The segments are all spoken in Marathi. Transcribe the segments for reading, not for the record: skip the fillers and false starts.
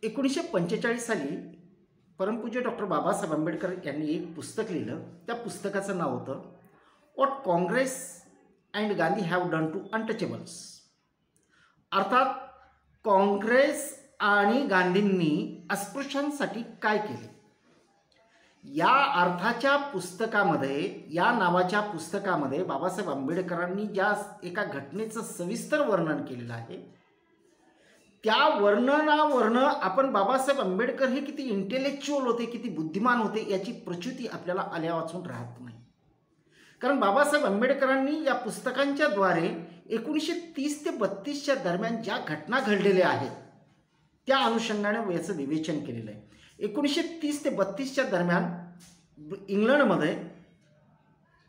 1945 साली परमपूज्य डॉक्टर बाबासाहेब आंबेडकर यांनी एक पुस्तक लिहिलं. त्या पुस्तकाचं नाव होतं what Congress and Gandhi have done to untouchables. अर्थात काँग्रेस आणि गांधींनी अस्पृश्यांसाठी काय केले. या अर्थाच्या पुस्तकामध्ये, या नावाच्या पुस्तकामध्ये बाबासाहेब आंबेडकरांनी ज्या एका घटनेचं सविस्तर वर्णन केलेलं आहे, त्या वर्णनावरनं आपण बाबासाहेब आंबेडकर हे किती इंटेलेक्च्युअल होते, किती बुद्धिमान होते याची प्रचिती आपल्याला आल्या वाचून राहत नाही. कारण बाबासाहेब आंबेडकरांनी या पुस्तकांच्या द्वारे 1930 ते 32च्या दरम्यान ज्या घटना घडलेल्या आहेत त्या अनुषंगाने याचं विवेचन केलेलं आहे. 1930 ते 32च्या दरम्यान इंग्लंडमध्ये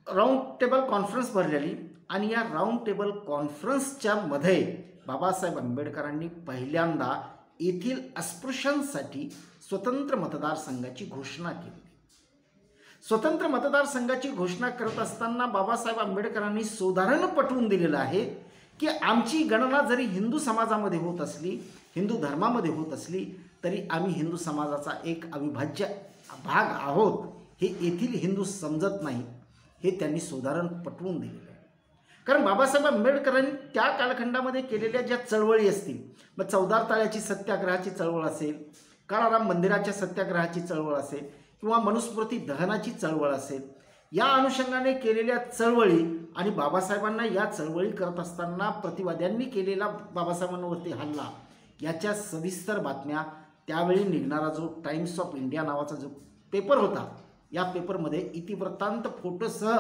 राऊंड टेबल कॉन्फरन्स भरलेली आणि या राऊंड टेबल कॉन्फरन्सच्या मध्ये बाबासाहेब आंबेडकरांनी पहिल्यांदा येथील अस्पृश्यांसाठी स्वतंत्र मतदारसंघाची घोषणा केली. स्वतंत्र मतदारसंघाची घोषणा करत असताना बाबासाहेब आंबेडकरांनी सुधारणा पटवून दिलेलं आहे की आमची गणना जरी हिंदू समाजामध्ये होत असली, हिंदू धर्मामध्ये होत असली, तरी आम्ही हिंदू समाजाचा एक अविभाज्य भाग आहोत हे येथील हिंदू समजत नाही, हे त्यांनी सुधारण पटवून दिलेलं आहे. कारण बाबासाहेब आंबेडकरांनी त्या कालखंडामध्ये केलेल्या ज्या चळवळी असतील, मग 14 ताळ्याची सत्याग्रहाची चळवळ असेल, काळाराम मंदिराच्या सत्याग्रहाची चळवळ असेल किंवा मनुस्मृती दहनाची चळवळ असेल, या अनुषंगाने केलेल्या चळवळी आणि बाबासाहेबांना या चळवळी करत असताना प्रतिवाद्यांनी केलेला बाबासाहेबांवरती हल्ला याच्या सविस्तर बातम्या त्यावेळी निघणारा जो टाइम्स ऑफ इंडिया नावाचा जो पेपर होता, या पेपरमध्ये इतिवृत्तांत फोटोसह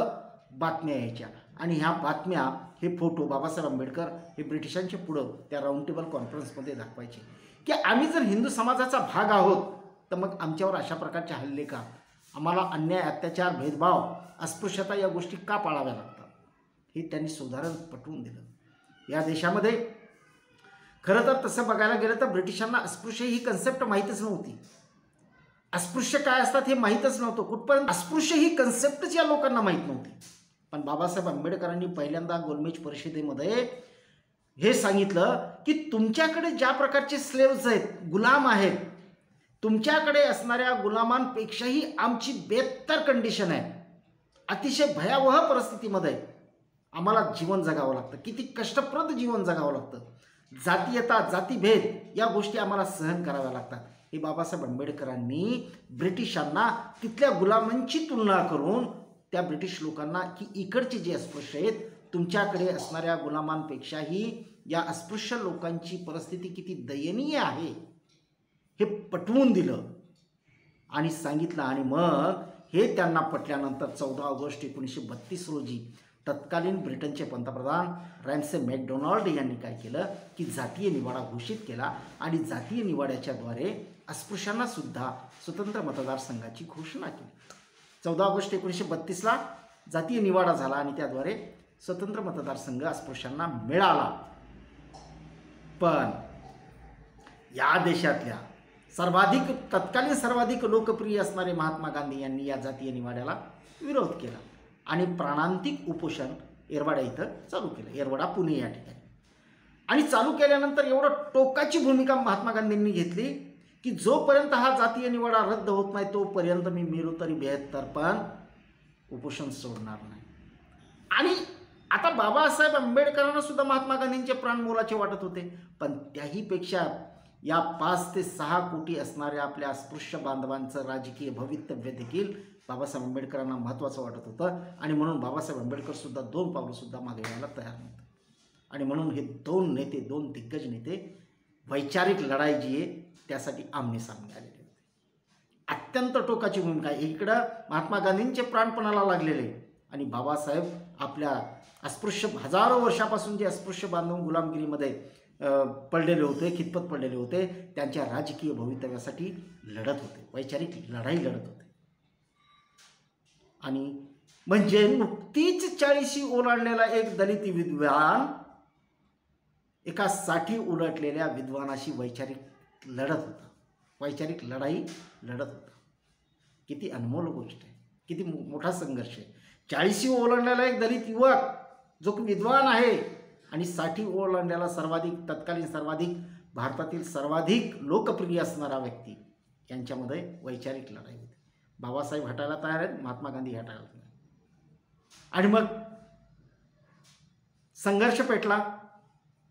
बातम्या यायच्या आणि ह्या बातम्या, हे फोटो बाबासाहेब आंबेडकर हे ब्रिटिशांच्या पुढं त्या राऊंड टेबल कॉन्फरन्समध्ये दाखवायचे की आम्ही जर हिंदू समाजाचा भाग आहोत तर मग आमच्यावर अशा प्रकारचे हल्ले का, आम्हाला अन्याय, अत्याचार, भेदभाव, अस्पृश्यता या गोष्टी का पाळाव्या लागतात, हे त्यांनी सुधारण पटवून दिलं. या देशामध्ये खरं तर तसं बघायला गेलं तर ब्रिटिशांना अस्पृश्य ही कन्सेप्ट माहीतच नव्हती. अस्पृश्य काय असतात हे माहीतच नव्हतं. कुठपर्यंत अस्पृश्य ही कन्सेप्टच या लोकांना माहीत नव्हती. पण बाबासाहेब आंबेडकरांनी पहिल्यांदा गोलमेज परिषदेमध्ये हे सांगितलं की तुमच्याकडे ज्या प्रकारचे स्लेव्स आहेत, गुलाम आहेत, तुमच्याकडे असणाऱ्या गुलामांपेक्षाही आमची बेहत्तर कंडिशन आहे. अतिशय भयावह परिस्थितीमध्ये आम्हाला जीवन जगावं लागतं, किती कष्टप्रद जीवन जगावं लागतं, जातीयता, जातीभेद या गोष्टी आम्हाला सहन कराव्या लागतात. हे बाबासाहेब आंबेडकरांनी ब्रिटिशांना तिथल्या गुलामांची तुलना करून त्या ब्रिटिश लोकांना की इकडचे जे अस्पृश्य आहेत, तुमच्याकडे असणाऱ्या गुलामांपेक्षाही या अस्पृश्य लोकांची परिस्थिती किती दयनीय आहे हे पटवून दिलं आणि सांगितलं. आणि मग हे त्यांना पटल्यानंतर 14 ऑगस्ट 1932 रोजी तत्कालीन ब्रिटनचे पंतप्रधान रॅम्से मॅकडोनाल्ड यांनी काय केलं की जातीय निवाडा घोषित केला आणि जातीय निवाड्याच्याद्वारे अस्पृश्यांना सुद्धा स्वतंत्र मतदारसंघाची घोषणा केली. 14 ऑगस्ट 1932ला जातीय निवाडा झाला आणि त्याद्वारे स्वतंत्र मतदारसंघ अस्पृश्यांना मिळाला. पण या देशातल्या तत्कालीन सर्वाधिक लोकप्रिय असणारे महात्मा गांधी यांनी या जातीय निवाड्याला विरोध केला आणि प्राणांतिक उपोषण येरवाडा इथं चालू केलं, येरवाडा पुणे या ठिकाणी. आणि चालू केल्यानंतर एवढं टोकाची भूमिका महात्मा गांधींनी घेतली की जोपर्यंत हा जातीय निवाडा रद्द होत नाही तोपर्यंत मी मेलो तरी बेहत्तर, पण उपोषण सोडणार नाही. आणि आता बाबासाहेब आंबेडकरांना सुद्धा महात्मा गांधींचे प्राण मोलाचे वाटत होते, पण त्याहीपेक्षा या 5 ते 6 कोटी असणाऱ्या आपल्या अस्पृश्य बांधवांचं राजकीय भवितव्य देखील बाबासाहेब आंबेडकरांना महत्त्वाचं वाटत होतं. आणि म्हणून बाबासाहेब आंबेडकरसुद्धा 2 पावलंसुद्धा मागे यायला तयार नव्हतं. आणि म्हणून हे 2 नेते, 2 दिग्गज नेते वैचारिक लढाई जी आहे त्यासाठी आमने सामने आलेले होते. अत्यंत टोकाची भूमिका. इकडं महात्मा गांधींचे प्राणपणाला लागलेले आणि बाबासाहेब आपल्या अस्पृश्य, हजारो वर्षापासून जे अस्पृश्य बांधव गुलामगिरीमध्ये पडलेले होते, खितपत पडलेले होते, त्यांच्या राजकीय भवितव्यासाठी लढत होते, वैचारिक लढाई लढत होते. आणि म्हणजे नुकतीच 40शी ओलांडलेला एक दलित विद्वान एका 60 उलटलेल्या विद्वानाशी वैचारिक लढत होता, वैचारिक लढाई लढत होता. किती अनमोल गोष्ट आहे, किती मोठा संघर्ष आहे. 40शी ओलांडलेला एक दलित युवक जो विद्वान आहे आणि 60 ओलांडलेला तत्कालीन सर्वाधिक भारतातील सर्वाधिक लोकप्रिय असणारा व्यक्ती यांच्यामध्ये वैचारिक लढाई होती. बाबासाहेब हटायला तयार आहेत, महात्मा गांधी हटायला तयार आहेत. आणि मग संघर्ष पेटला.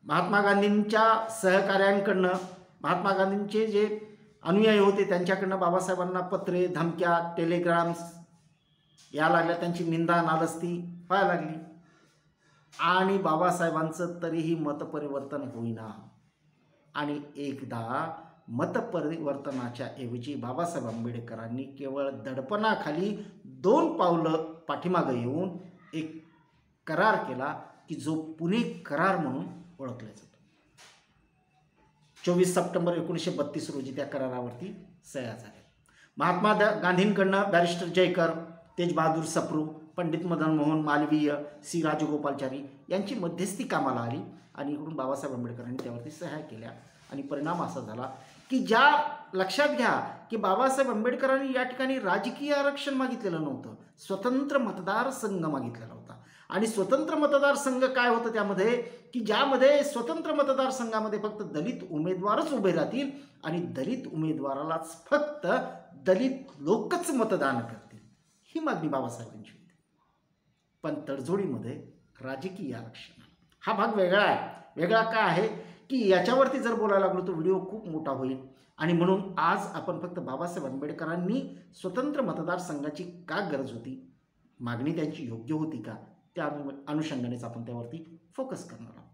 महात्मा गांधींच्या सहकार्यांकडनं, महात्मा गांधींचे जे अनुयायी होते त्यांच्याकडनं बाबासाहेबांना पत्रे, धमक्या, टेलिग्राम्स या लागल्या. त्यांची निंदा, नालस्ती व्हायला लागली. आणि बाबासाहेबांचं तरीही मतपरिवर्तन होईना. आणि एकदा मतपरिवर्तनाच्या ऐवजी बाबासाहेब आंबेडकरांनी केवळ दडपणाखाली 2 पावलं पाठीमागं येऊन एक करार केला की जो पुणे करार म्हणून ओळखला जातो. 24 सप्टेंबर 1932 रोजी त्या करारावरती सह्या झाल्या. महात्मा गांधींकडनं बॅरिस्टर जयकर, तेज बहादूर सप्रू, पंडित मदन मोहन मालवीय, सी राजगोपालचारी यांची मध्यस्थी कामाला आली आणि इकडून बाबासाहेब आंबेडकरांनी त्यावरती सह्या केल्या. आणि परिणाम असा झाला की लक्षात घ्या की बाबासाहेब आंबेडकरांनी या ठिकाणी राजकीय आरक्षण मागितलेलं नव्हतं, स्वतंत्र मतदारसंघ मागितलेला होता. आणि स्वतंत्र मतदारसंघ काय होतं त्यामध्ये की ज्यामध्ये स्वतंत्र मतदारसंघामध्ये फक्त दलित उमेदवारच उभे राहतील आणि दलित उमेदवारालाच फक्त दलित लोकच मतदान करतील, ही मागणी बाबासाहेबांची होती. पण तडजोडीमध्ये राजकीय आरक्षण हा भाग वेगळा आहे. वेगळा काय आहे की याच्यावरती जर बोलायला लागलो तर व्हिडिओ खूप मोठा होईल. आणि म्हणून आज आपण फक्त बाबासाहेब आंबेडकरांनी स्वतंत्र मतदारसंघाची का गरज होती, मागणी त्यांची योग्य होती का, त्या अनुषंगानेच आपण त्यावरती फोकस करणार आहोत.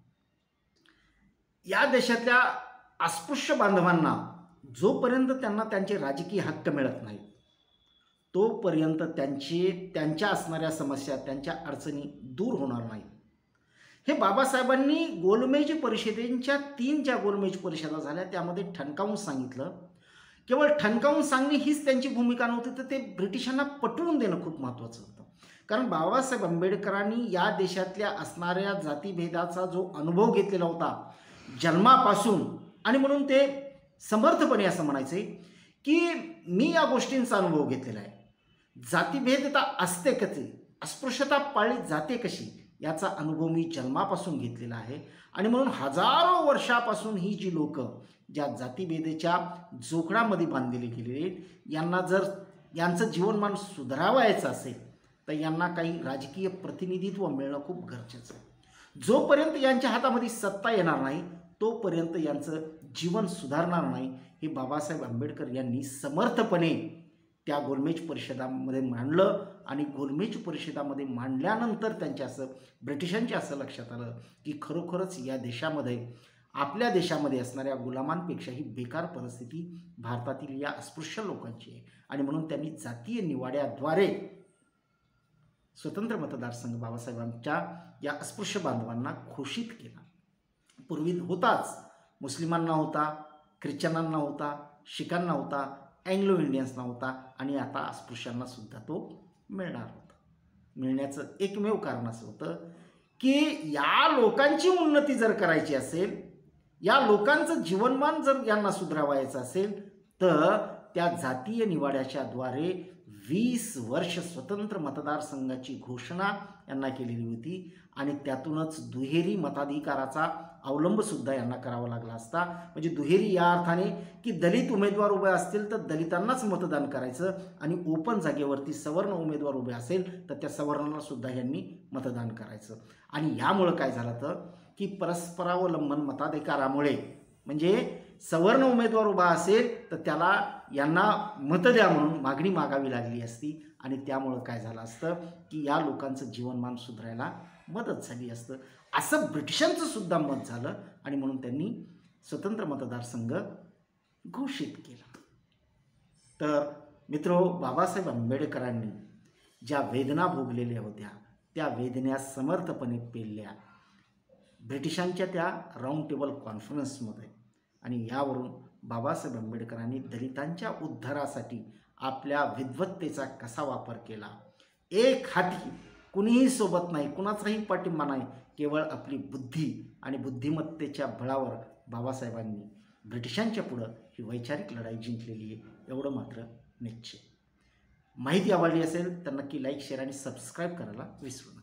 या देशातल्या अस्पृश्य बांधवांना जोपर्यंत त्यांना त्यांचे राजकीय हक्क मिळत नाहीत तोपर्यंत त्यांच्या असणाऱ्या समस्या, त्यांच्या अडचणी दूर होणार नाहीत. हे बाबासाहेबांनी गोलमेज परिषदेच्या 3 ज्या गोलमेज परिषदा झाल्या त्यामध्ये ठणकावून सांगितलं. केवळ ठणकावून सांगणे हीच त्यांची भूमिका नव्हती, तर ते ब्रिटिशांना पटवून देणं खूप महत्त्वाचं होतं. कारण बाबासाहेब आंबेडकरांनी या देशातल्या असणाऱ्या जातीभेदाचा जो अनुभव घेतलेला होता जन्मापासून, आणि म्हणून ते समर्थपणे असं म्हणायचे की मी या गोष्टींचा अनुभव घेतलेला आहे. जातीभेदता असते कशी, अस्पृश्यता पाळली जाते कशी, याचा अनुभव मी जन्मापासून घेतलेला आहे. आणि म्हणून हजारो वर्षापासून ही जी लोक ज्या जातीभेदाच्या जोखडामध्ये बांधलेली गेलेली, यांना जर यांचं जीवनमान सुधारावायचं असेल तर यांना काही राजकीय प्रतिनिधित्व मिळणं खूप गरजेचं आहे. जोपर्यंत यांच्या हातामध्ये सत्ता येणार नाही तोपर्यंत यांचं जीवन सुधारणार नाही, हे बाबासाहेब आंबेडकर यांनी समर्थपणे त्या गोलमेज परिषदामध्ये मांडलं. आणि गोलमेज परिषदामध्ये मांडल्यानंतर ब्रिटिशांच्या असं लक्षात आलं की खरोखरच या देशामध्ये, आपल्या देशामध्ये असणाऱ्या गुलामांपेक्षाही बेकार परिस्थिती भारतातील या अस्पृश्य लोकांची आहे. आणि म्हणून त्यांनी जातीय निवाड्याद्वारे स्वतंत्र मतदारसंघ बाबासाहेबांच्या या अस्पृश्य बांधवांना घोषित केला. पूर्वी होताच, मुस्लिमांना होता, ख्रिश्चनांना होता, शिखांना होता, अँग्लो इंडियन्सना होता, आणि आता अस्पृश्यांना सुद्धा तो मिळणार होता. मिळण्याचं एकमेव कारण असं होतं की या लोकांची उन्नती जर करायची असेल, या लोकांचं जीवनमान जर यांना सुधारावायचं असेल तर त्या जातीय निवाड्याच्या द्वारे 20 वर्ष स्वतंत्र मतदारसंघाची घोषणा यांना केलेली होती. आणि त्यातूनच दुहेरी मताधिकाराचा अवलंबसुद्धा यांना करावा लागला असता. म्हणजे दुहेरी या अर्थाने की दलित उमेदवार उभे असतील तर दलितांनाच मतदान करायचं, आणि ओपन जागेवरती सवर्ण उमेदवार उभे असेल तर त्या सवर्णांनासुद्धा यांनी मतदान करायचं. आणि यामुळं काय झालं तर की परस्परावलंबन मताधिकारामुळे, म्हणजे सवर्ण उमेदवार उभा असेल तर त्याला यांना मतं द्या म्हणून मागणी मागावी लागली असती. आणि त्यामुळं काय झालं असतं की या लोकांचं जीवनमान सुधारायला मदत झाली असतं, असं ब्रिटिशांचं सुद्धा मत झालं. आणि म्हणून त्यांनी स्वतंत्र मतदारसंघ घोषित केला. तर मित्रो, बाबासाहेब आंबेडकरांनी ज्या वेदना भोगलेल्या होत्या त्या वेदना समर्थपणे पेलल्या ब्रिटिशांच्या त्या राऊंड टेबल कॉन्फरन्समध्ये. आणि यावरून बाबासाहेब आंबेडकरांनी दलितांच्या उद्धारासाठी आपल्या विद्वत्तेचा कसा वापर केला. एक हाती, कुणीही सोबत नाही, कुणाचाही पाठिंबा नाही, केवळ आपली बुद्धी आणि बुद्धिमत्तेच्या बळावर बाबासाहेबांनी ब्रिटिशांच्या पुढं ही वैचारिक लढाई जिंकलेली आहे, एवढं मात्र निश्चित. माहिती आवडली असेल तर नक्की लाईक, शेअर आणि सबस्क्राईब करायला विसरू नका.